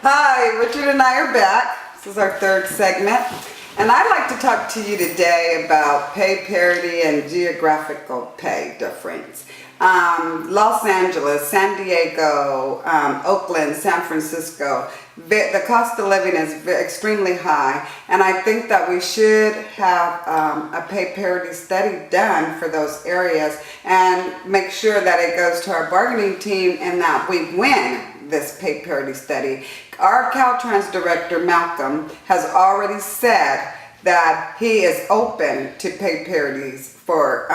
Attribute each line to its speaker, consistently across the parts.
Speaker 1: Hi, Richard and I are back. This is our third segment. And I'd like to talk to you today about pay parity and geographical pay difference. Los Angeles, San Diego, Oakland, San Francisco, the cost of living is extremely high, and I think that we should have a pay parity study done for those areas and make sure that it goes to our bargaining team and that we win this pay parity study. Our Caltrans director, Malcolm, has already said that he is open to pay parities for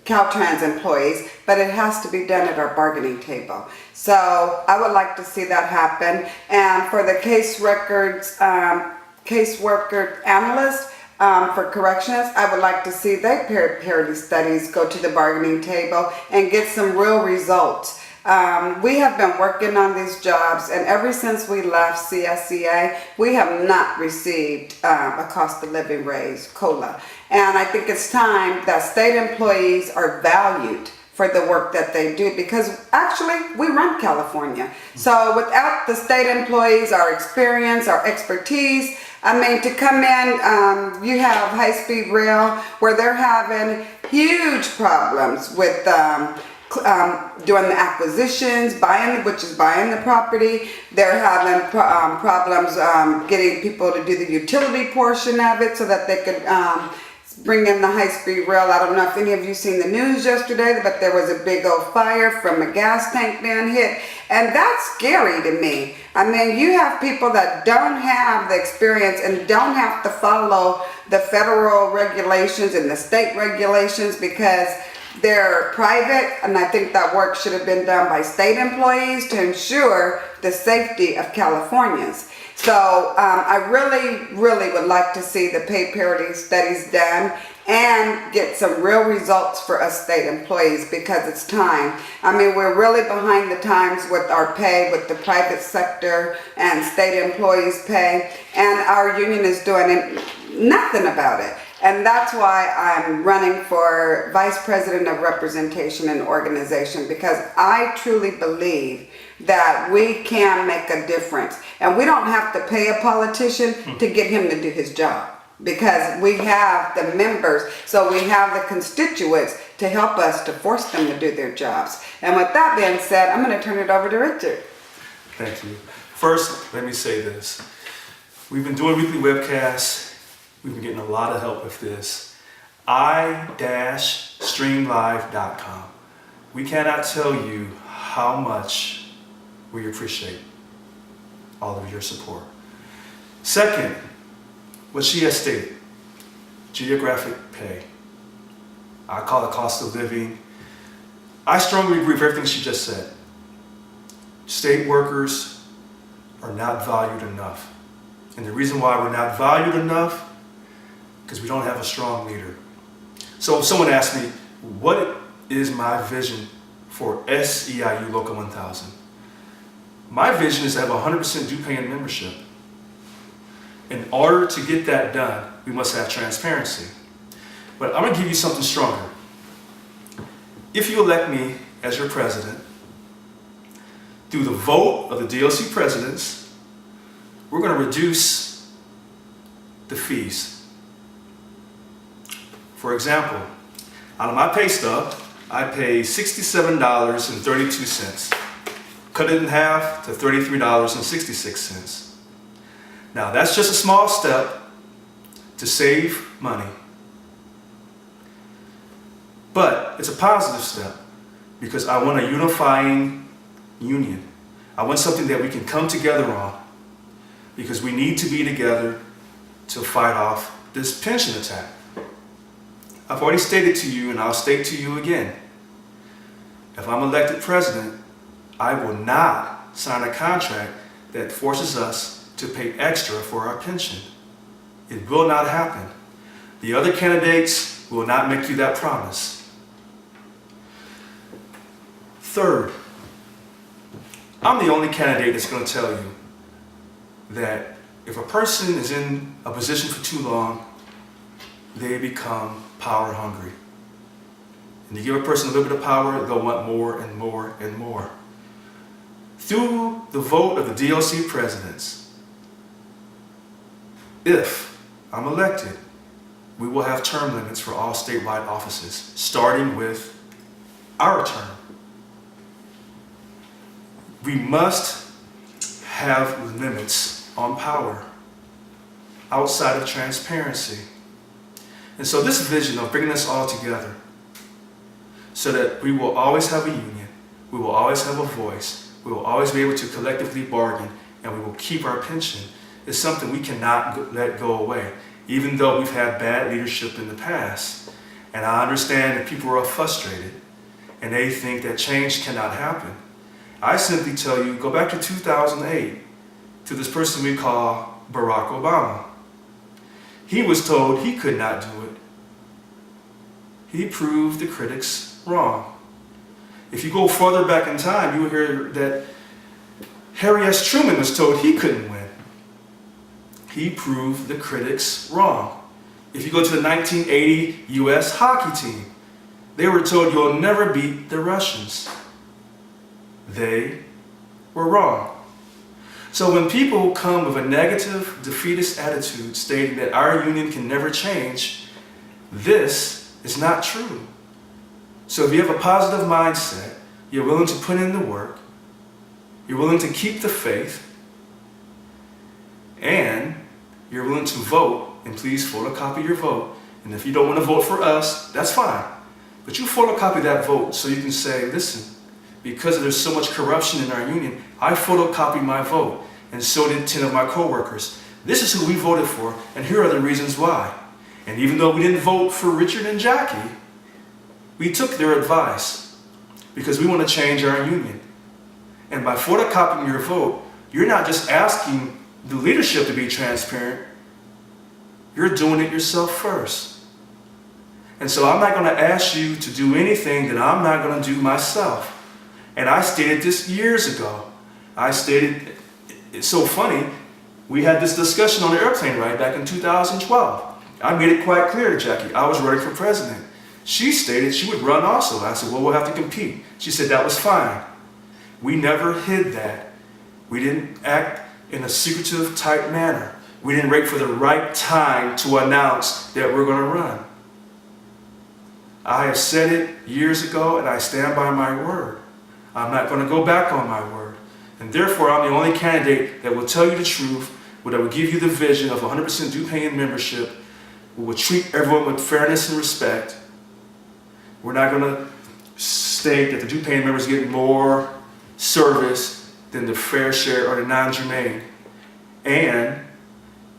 Speaker 1: Caltrans employees, but it has to be done at our bargaining table. So I would like to see that happen. And for the caseworker analyst for corrections, I would like to see their parity studies go to the bargaining table and get some real results. We have been working on these jobs, and ever since we left CSEA, we have not received a cost of living raise, COLA. And I think it's time that state employees are valued for the work that they do, because actually we run California. So without the state employees, our experience, our expertise, I mean, to come in, you have high-speed rail where they're having huge problems with doing the acquisitions, buying the property. They're having problems getting people to do the utility portion of it so that they could bring in the high-speed rail. I don't know if any of you seen the news yesterday, but there was a big old fire from a gas tank being hit, and that's scary to me. I mean, you have people that don't have the experience and don't have to follow the federal regulations and the state regulations because they're private, and I think that work should have been done by state employees to ensure the safety of Californians. So I really would like to see the pay parity studies done and get some real results for us state employees, because it's time. I mean, we're really behind the times with our pay, with the private sector and state employees' pay, and our union is doing nothing about it. And that's why I'm running for Vice President of Representation and Organization, because I truly believe that we can make a difference. And we don't have to pay a politician to get him to do his job, because we have the members, so we have the constituents to help us to force them to do their jobs. And with that being said, I'm going to turn it over to Richard.
Speaker 2: Thank you. First, let me say this. We've been doing weekly webcasts. We've been getting a lot of help with this. i-streamlive.com. We cannot tell you how much we appreciate all of your support. Second, what she has stated, geographic pay. I call it cost of living. I strongly agree with everything she just said. State workers are not valued enough. And the reason why we're not valued enough, because we don't have a strong leader. So if someone asks me, what is my vision for SEIU Local 1000? My vision is to have 100% due pay and membership. In order to get that done, we must have transparency. But I'm going to give you something stronger. If you elect me as your president, through the vote of the DLC presidents, we're going to reduce the fees. For example, out of my pay stub, I pay $67.32. Cut it in half to $33.66. Now that's just a small step to save money. But it's a positive step because I want a unifying union. I want something that we can come together on, because we need to be together to fight off this pension attack. I've already stated to you, and I'll state to you again, if I'm elected president, I will not sign a contract that forces us to pay extra for our pension. It will not happen. The other candidates will not make you that promise. Third, I'm the only candidate that's going to tell you that if a person is in a position for too long, they become power hungry. And you give a person a little bit of power, they'll want more and more and more. through the vote of the DLC presidents, if I'm elected, we will have term limits for all statewide offices, starting with our term. We must have limits on power outside of transparency. And so this vision of bringing us all together so that we will always have a union, we will always have a voice, we will always be able to collectively bargain, and we will keep our pension is something we cannot let go away, even though we've had bad leadership in the past. And I understand that people are frustrated and they think that change cannot happen. I simply tell you, go back to 2008 to this person we call Barack Obama. He was told he could not do it. He proved the critics wrong. If you go further back in time, you will hear that Harry S. Truman was told he couldn't win. He proved the critics wrong. If you go to the 1980 US hockey team, they were told you'll never beat the Russians. They were wrong. So when people come with a negative, defeatist attitude stating that our union can never change, this is not true. So if you have a positive mindset, you're willing to put in the work, you're willing to keep the faith, and you're willing to vote, and please photocopy your vote. And if you don't want to vote for us, that's fine. But you photocopy that vote so you can say, listen, because there's so much corruption in our union, I photocopied my vote, and so did 10 of my coworkers. This is who we voted for, and here are the reasons why. And even though we didn't vote for Richard and Jackie, we took their advice because we want to change our union. And by photocopying your vote, you're not just asking the leadership to be transparent, you're doing it yourself first. And so I'm not going to ask you to do anything that I'm not going to do myself. And I stated this years ago. I stated, it's so funny, we had this discussion on the airplane ride back in 2012. I made it quite clear to Jackie, I was running for president. She stated she would run also. I said, well, we'll have to compete. She said that was fine. We never hid that. We didn't act in a secretive type manner. We didn't wait for the right time to announce that we're going to run. I have said it years ago and I stand by my word. I'm not going to go back on my word. And therefore, I'm the only candidate that will tell you the truth, that will give you the vision of 100% due paying membership, will treat everyone with fairness and respect. We're not going to state that the due paying members get more service than the fair share or the non-germane. And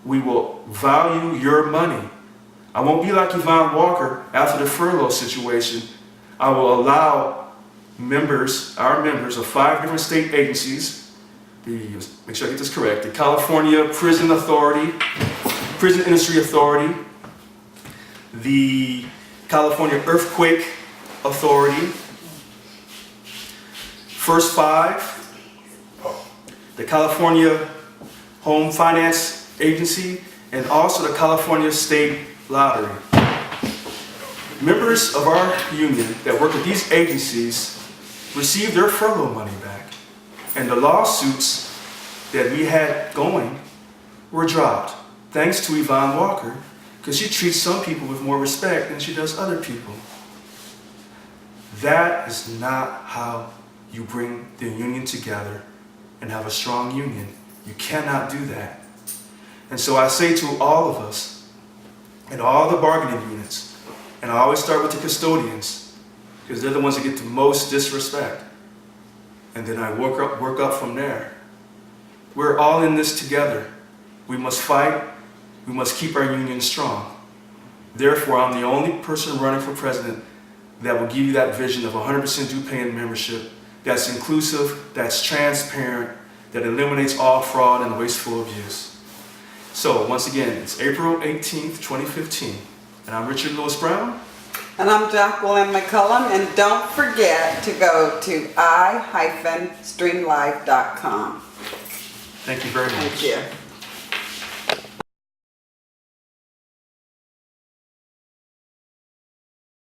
Speaker 2: we will value your money. I won't be like Yvonne Walker after the furlough situation. I will allow members, our members of 5 different state agencies, make sure I get this correct, the California Prison Authority, Prison Industry Authority, the California Earthquake Authority, First 5, the California Home Finance Agency, and also the California State Lottery. Members of our union that work with these agencies receive their furlough money back, and the lawsuits that we had going were dropped, thanks to Yvonne Walker, because she treats some people with more respect than she does other people. That is not how you bring the union together and have a strong union. You cannot do that. And so I say to all of us, and all the bargaining units, and I always start with the custodians, because they're the ones that get the most disrespect. And then I work up from there. We're all in this together. We must fight. We must keep our union strong. Therefore, I'm the only person running for president that will give you that vision of 100% due paying membership that's inclusive, that's transparent, that eliminates all fraud and wasteful abuse. So once again, it's April 18th, 2015, and I'm Richard Lewis Brown.
Speaker 1: And I'm Jacqueline McCullum, and don't forget to go to i-streamlife.com.
Speaker 2: Thank you very much.
Speaker 1: Thank you.